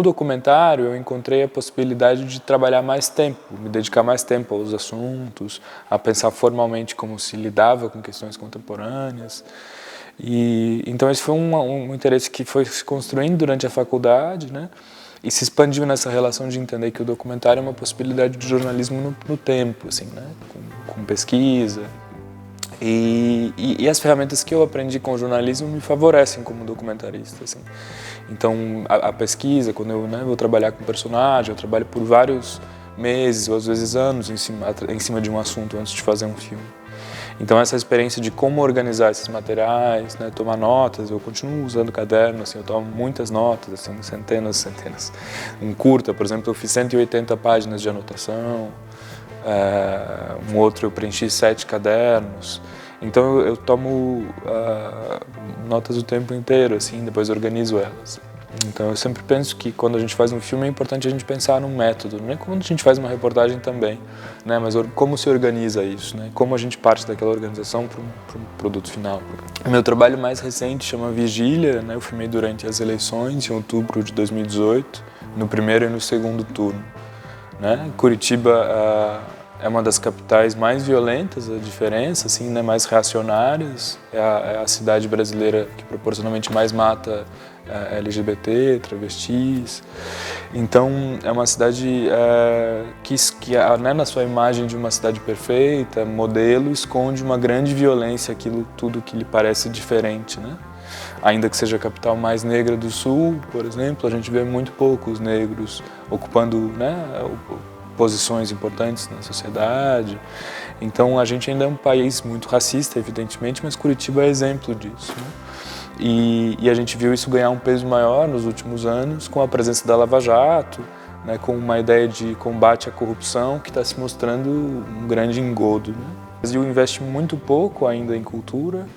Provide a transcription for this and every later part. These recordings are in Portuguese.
no documentário eu encontrei a possibilidade de trabalhar mais tempo, me dedicar mais tempo aos assuntos, a pensar formalmente como se lidava com questões contemporâneas. E então esse foi um interesse que foi se construindo durante a faculdade, né? E se expandiu nessa relação de entender que o documentário é uma possibilidade de jornalismo no tempo, assim, né? Com pesquisa. E as ferramentas que eu aprendi com o jornalismo me favorecem como documentarista, assim. Então, a pesquisa, quando eu, né, vou trabalhar com personagem, eu trabalho por vários meses ou às vezes anos em cima de um assunto antes de fazer um filme. Então, essa experiência de como organizar esses materiais, né, tomar notas, eu continuo usando caderno, assim, eu tomo muitas notas, assim, centenas. Um curta, por exemplo, eu fiz 180 páginas de anotação, um outro eu preenchi 7 cadernos. Então eu tomo notas o tempo inteiro, assim, depois organizo elas. Então eu sempre penso que quando a gente faz um filme é importante a gente pensar num método, não é quando a gente faz uma reportagem também, né? Mas como se organiza isso, né? Como a gente parte daquela organização para um produto final. O meu trabalho mais recente chama Vigília, né? Eu filmei durante as eleições, em outubro de 2018, no primeiro e no segundo turno, né? Curitiba é uma das capitais mais violentas, a diferença, assim, né, mais reacionárias. É a cidade brasileira que proporcionalmente mais mata LGBT, travestis. Então, é uma cidade que né, na sua imagem de uma cidade perfeita, modelo, esconde uma grande violência, aquilo tudo que lhe parece diferente, né? Ainda que seja a capital mais negra do Sul, por exemplo, a gente vê muito poucos negros ocupando, né, posições importantes na sociedade. Então a gente ainda é um país muito racista, evidentemente, mas Curitiba é exemplo disso, né? E a gente viu isso ganhar um peso maior nos últimos anos com a presença da Lava Jato, né, com uma ideia de combate à corrupção que está se mostrando um grande engodo, né? O Brasil investe muito pouco ainda em cultura.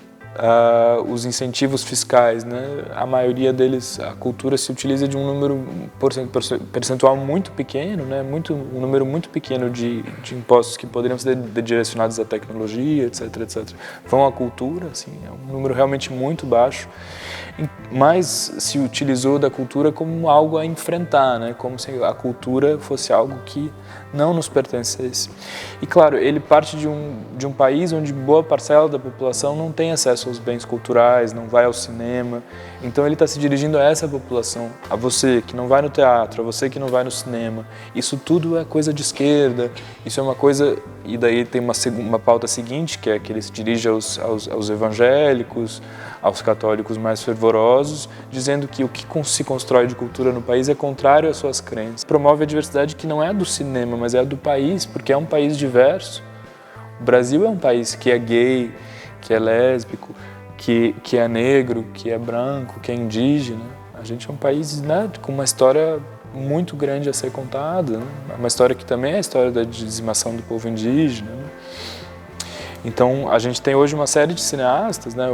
Os incentivos fiscais, né? A maioria deles, a cultura se utiliza de um número percentual muito pequeno, né? Um número muito pequeno de impostos que poderiam ser direcionados à tecnologia, etc. Vão à cultura, assim, é um número realmente muito baixo, mas se utilizou da cultura como algo a enfrentar, né? Como se a cultura fosse algo que não nos pertencesse. E claro, ele parte de um país onde boa parcela da população não tem acesso aos bens culturais, não vai ao cinema. Então ele está se dirigindo a essa população, a você que não vai no teatro, a você que não vai no cinema. Isso tudo é coisa de esquerda, isso é uma coisa... E daí tem uma pauta seguinte, que é que ele se dirige aos evangélicos, aos católicos mais fervorosos, dizendo que o que se constrói de cultura no país é contrário às suas crenças. Promove a diversidade que não é do cinema, mas é a do país, porque é um país diverso. O Brasil é um país que é gay, que é lésbico, que é negro, que é branco, que é indígena. A gente é um país, né, com uma história muito grande a ser contada, né? Uma história que também é a história da dizimação do povo indígena, né? Então, a gente tem hoje uma série de cineastas, né?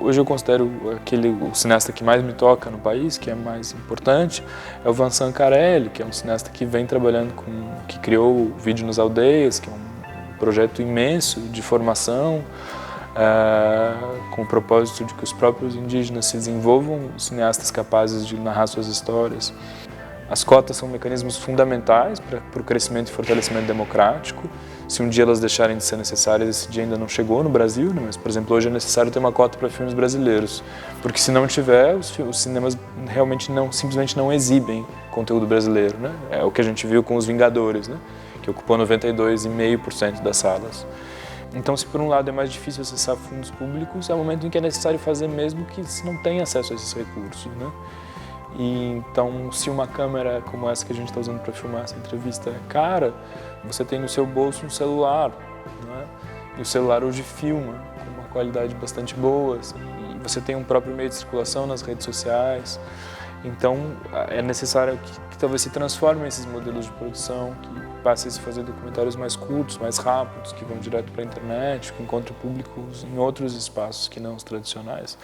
Hoje eu considero o cineasta que mais me toca no país, que é mais importante, é o Vincent Carelli, que é um cineasta que vem trabalhando que criou o Vídeo nas Aldeias, que é um projeto imenso de formação, com o propósito de que os próprios indígenas se desenvolvam cineastas capazes de narrar suas histórias. As cotas são mecanismos fundamentais para o crescimento e fortalecimento democrático. Se um dia elas deixarem de ser necessárias, esse dia ainda não chegou no Brasil, né? Mas, por exemplo, hoje é necessário ter uma cota para filmes brasileiros, porque se não tiver, os cinemas realmente simplesmente não exibem conteúdo brasileiro, né? É o que a gente viu com Os Vingadores, né? Que ocupou 92,5% das salas. Então, se por um lado é mais difícil acessar fundos públicos, é o momento em que é necessário fazer mesmo que se não tem acesso a esses recursos, né? E então, se uma câmera como essa que a gente está usando para filmar essa entrevista é cara, você tem no seu bolso um celular, né? E o celular hoje filma com uma qualidade bastante boa, assim, e você tem um próprio meio de circulação nas redes sociais. Então, é necessário que talvez se transformem esses modelos de produção, que passem a se fazer documentários mais curtos, mais rápidos, que vão direto para a internet, que encontrem públicos em outros espaços que não os tradicionais.